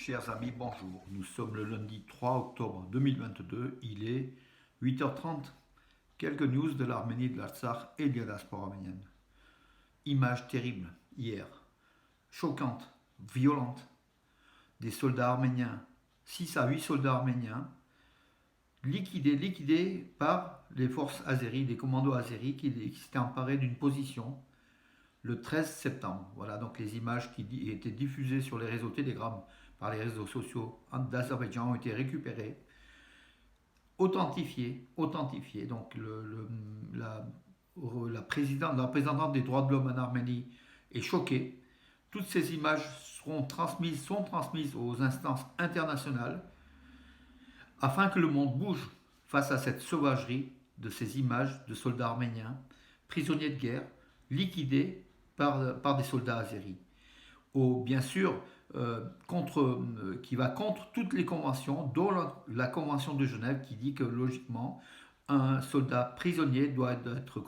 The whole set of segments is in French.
Chers amis, bonjour. Nous sommes le lundi 3 octobre 2022. Il est 8h30. Quelques news de l'Arménie, de l'Artsakh et de la diaspora arménienne. Images terribles hier, choquantes, violentes. Des soldats arméniens, 6 à 8 soldats arméniens, liquidés par les forces azéries, les commandos azéris qui s'étaient emparés d'une position le 13 septembre. Voilà donc les images qui étaient diffusées sur les réseaux Telegram par les réseaux sociaux d'Azerbaïdjan ont été récupérées, authentifiées. Donc la représentante des droits de l'homme en Arménie est choquée. Toutes ces images sont transmises aux instances internationales afin que le monde bouge face à cette sauvagerie de ces images de soldats arméniens, prisonniers de guerre, liquidés par des soldats azéris. Bien sûr, qui va contre toutes les conventions, dont la Convention de Genève qui dit que logiquement, un soldat prisonnier doit être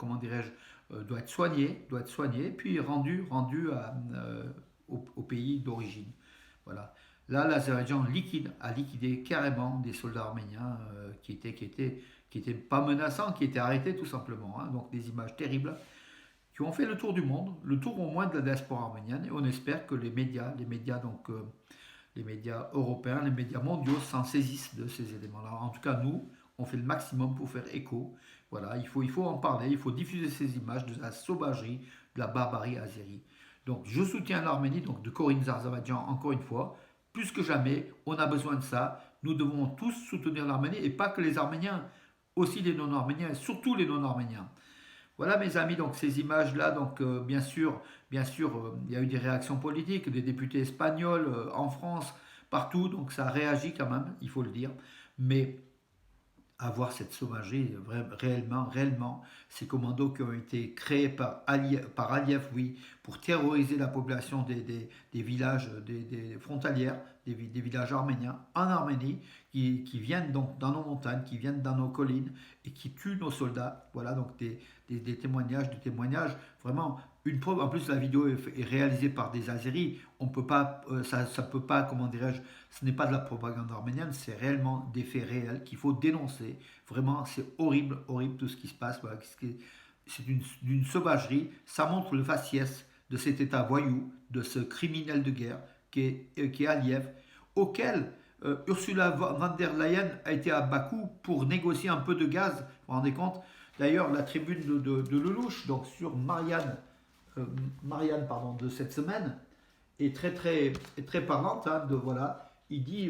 soigné, puis rendu au pays d'origine. Voilà. Là, l'Azerbaïdjan a liquidé carrément des soldats arméniens qui étaient pas menaçants, qui étaient arrêtés tout simplement. Donc des images terribles qui ont fait le tour du monde, le tour au moins de la diaspora arménienne, et on espère que les médias européens, les médias mondiaux s'en saisissent de ces éléments-là. En tout cas, nous, on fait le maximum pour faire écho. Voilà, il faut en parler, il faut diffuser ces images de la sauvagerie, de la barbarie azérie. Donc, je soutiens l'Arménie, donc de Corinne Azerbaïdjan, encore une fois. Plus que jamais, on a besoin de ça. Nous devons tous soutenir l'Arménie, et pas que les Arméniens, aussi les non-Arméniens, et surtout les non-Arméniens. Voilà mes amis, donc ces images-là, donc bien sûr, il y a eu des réactions politiques, des députés espagnols en France, partout, donc ça a réagi quand même, il faut le dire, mais avoir cette sauvagerie, réellement, ces commandos qui ont été créés par Aliyev, oui, pour terroriser la population des villages, des frontalières, des villages arméniens en Arménie, qui viennent donc dans nos montagnes, qui viennent dans nos collines et qui tuent nos soldats. Voilà donc des témoignages, vraiment une preuve. En plus, la vidéo est réalisée par des Azéris. On peut pas, ça peut pas, comment dirais-je, ce n'est pas de la propagande arménienne, c'est réellement des faits réels qu'il faut dénoncer. Vraiment, c'est horrible tout ce qui se passe. Voilà, c'est d'une sauvagerie. Ça montre le faciès de cet État voyou, de ce criminel de guerre qui est Aliyev, auquel Ursula von der Leyen a été à Bakou pour négocier un peu de gaz. Vous vous rendez compte? D'ailleurs, la tribune de Lelouch, donc sur Marianne, de cette semaine, est très parlante. Voilà, il dit,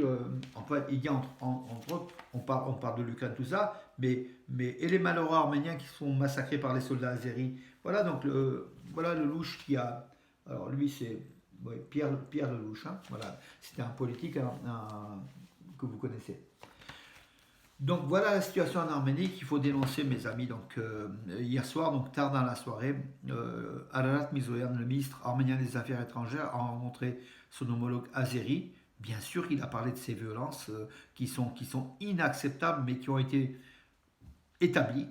entre autres, on parle de l'Ukraine, tout ça, mais et les malheureux arméniens qui sont massacrés par les soldats azéris. Voilà donc voilà Lelouch qui a, alors lui c'est Pierre Lelouch, voilà, c'était un politique que vous connaissez. Donc voilà la situation en Arménie qu'il faut dénoncer, mes amis. Donc hier soir, donc tard dans la soirée, Ararat Mirzoyan, le ministre arménien des Affaires étrangères, a rencontré son homologue azéri. Bien sûr, il a parlé de ces violences qui sont inacceptables, mais qui ont été établies.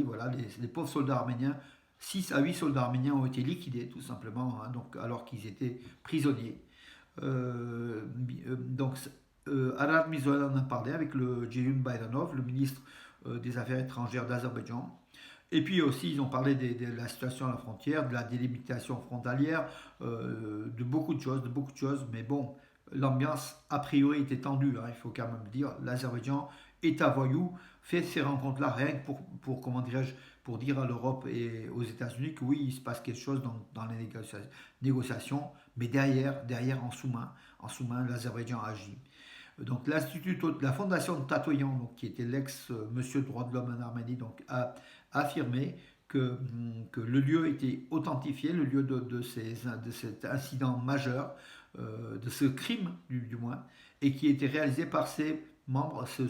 Voilà, les pauvres soldats arméniens, 6 à 8 soldats arméniens ont été liquidés, tout simplement, donc, alors qu'ils étaient prisonniers. Ararat Mirzoyan en a parlé avec le Ceyhun Bayramov, le ministre des Affaires étrangères d'Azerbaïdjan. Et puis aussi, ils ont parlé de la situation à la frontière, de la délimitation frontalière, de beaucoup de choses. Mais bon, l'ambiance a priori était tendue, il faut quand même dire. L'Azerbaïdjan, État voyou, fait ces rencontres-là rien que pour dire à l'Europe et aux États-Unis que oui, il se passe quelque chose dans les négociations, mais derrière en sous-main, l'Azerbaïdjan agit. Donc la fondation de Tatoyan, donc, qui était l'ex-monsieur droit de l'homme en Arménie, donc, a affirmé que le lieu était authentifié, le lieu de cet incident majeur, de ce crime du moins, et qui était réalisé par ces membres, ce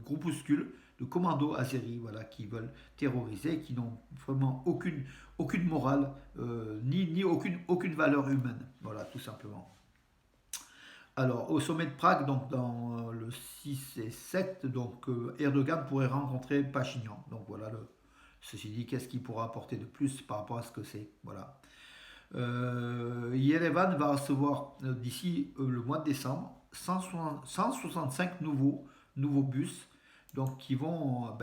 groupuscule de commandos azéris, voilà, qui veulent terroriser, qui n'ont vraiment aucune morale, ni aucune valeur humaine, voilà, tout simplement. Alors, au sommet de Prague, donc dans le 6 et 7, donc Erdogan pourrait rencontrer Pachinian. Donc voilà, ceci dit, qu'est-ce qu'il pourra apporter de plus par rapport à ce que c'est? Voilà. Yerevan va recevoir d'ici le mois de décembre 165 nouveaux bus, donc qui vont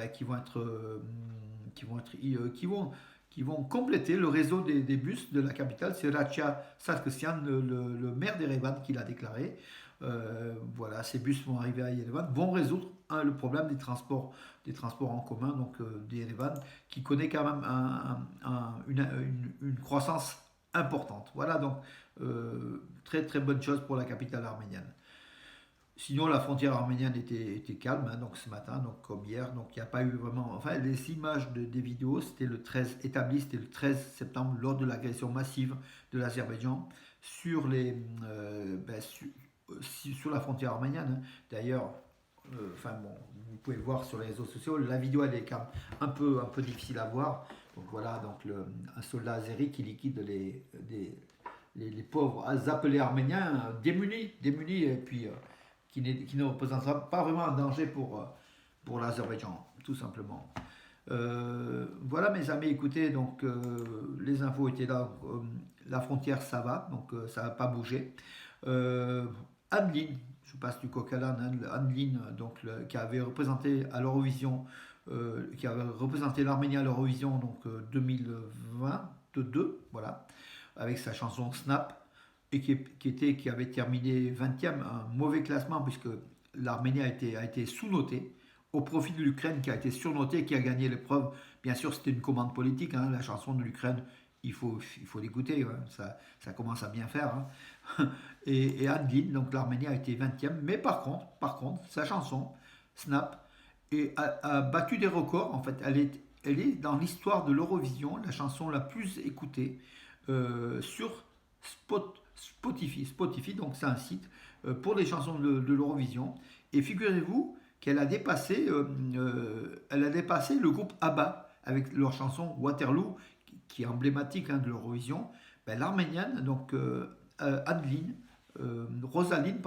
compléter le réseau des bus de la capitale. C'est Raja Sarkisian, le maire d'Erevan, qui l'a déclaré. Voilà, ces bus vont arriver à Yerevan, vont résoudre le problème des transports en commun, donc d'Erevan, qui connaît quand même une croissance importante. Voilà, donc très très bonne chose pour la capitale arménienne. Sinon, la frontière arménienne était calme, hein, donc ce matin, donc comme hier, donc il n'y a pas eu vraiment. Enfin, les images des vidéos, c'était le 13 septembre, lors de l'agression massive de l'Azerbaïdjan sur sur la frontière arménienne, hein. D'ailleurs, enfin bon, vous pouvez voir sur les réseaux sociaux, la vidéo elle est quand même un peu difficile à voir. Donc voilà, donc un soldat azéri qui liquide les pauvres appelés arméniens démunis, et puis qui ne représentera pas vraiment un danger pour l'Azerbaïdjan, tout simplement. Voilà mes amis, écoutez, donc les infos étaient là, la frontière ça va, donc ça va pas bouger. Adeline, je passe du coq à l'âne, hein, Adeline, donc, qui avait représenté à l'Eurovision, qui avait représenté l'Arménie à l'Eurovision donc 2022, voilà, avec sa chanson Snap, et qui avait terminé 20e, un mauvais classement puisque l'Arménie a été sous-notée au profit de l'Ukraine qui a été surnotée, qui a gagné l'épreuve. Bien sûr, c'était une commande politique, hein, la chanson de l'Ukraine, il faut l'écouter, hein, ça commence à bien faire, hein. Et Adeline, donc l'Arménie a été 20e, mais par contre, sa chanson, Snap, a battu des records. En fait, elle est dans l'histoire de l'Eurovision, la chanson la plus écoutée sur Spotify, donc c'est un site pour les chansons de l'Eurovision. Et figurez-vous qu'elle a dépassé le groupe ABBA avec leur chanson Waterloo, qui est emblématique, hein, de l'Eurovision. Ben, l'Arménienne, donc Adeline, Rosaline,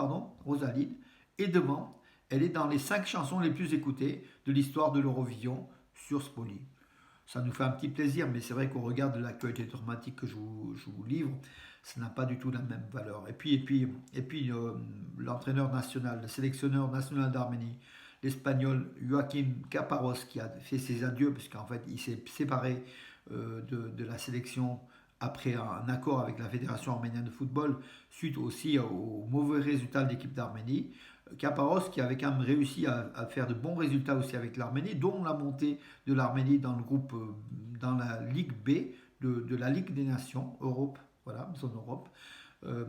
est devant. Elle est dans les 5 chansons les plus écoutées de l'histoire de l'Eurovision sur Spotify. Ça nous fait un petit plaisir, mais c'est vrai qu'au regard de l'actualité dramatique que je vous livre, ça n'a pas du tout la même valeur. Et puis l'entraîneur national, le sélectionneur national d'Arménie, l'Espagnol Joaquim Caparros, qui a fait ses adieux, parce qu'en fait il s'est séparé de la sélection après un accord avec la Fédération arménienne de football, suite aussi aux mauvais résultats de l'équipe d'Arménie. Caparros qui avait quand même réussi à faire de bons résultats aussi avec l'Arménie, dont la montée de l'Arménie dans le groupe, dans la Ligue B de la Ligue des Nations, Europe, voilà, zone Europe. Euh,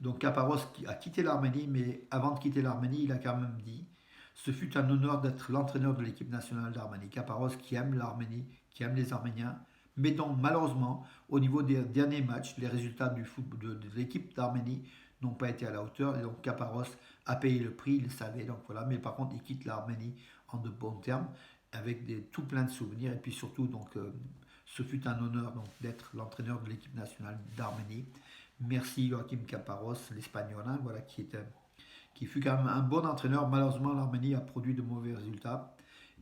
donc Caparros qui a quitté l'Arménie, mais avant de quitter l'Arménie, il a quand même dit ce fut un honneur d'être l'entraîneur de l'équipe nationale d'Arménie. Caparros qui aime l'Arménie, qui aime les Arméniens, mais donc malheureusement, au niveau des derniers matchs, les résultats de l'équipe d'Arménie n'ont pas été à la hauteur, et donc Caparros a payé le prix, il le savait, donc voilà, mais par contre il quitte l'Arménie en de bons termes, avec tout plein de souvenirs, et puis surtout, donc, ce fut un honneur donc, d'être l'entraîneur de l'équipe nationale d'Arménie. Merci Joachim Caparros, l'Espagnol, hein, voilà, qui fut quand même un bon entraîneur. Malheureusement, l'Arménie a produit de mauvais résultats.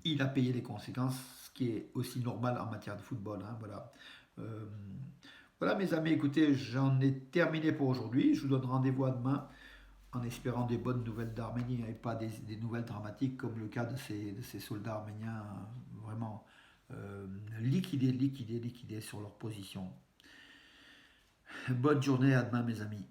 Il a payé les conséquences, ce qui est aussi normal en matière de football, hein, voilà. Euh, voilà mes amis, écoutez, j'en ai terminé pour aujourd'hui. Je vous donne rendez-vous à demain en espérant des bonnes nouvelles d'Arménie et pas des nouvelles dramatiques comme le cas de ces soldats arméniens vraiment liquidés sur leur position. Bonne journée, à demain mes amis.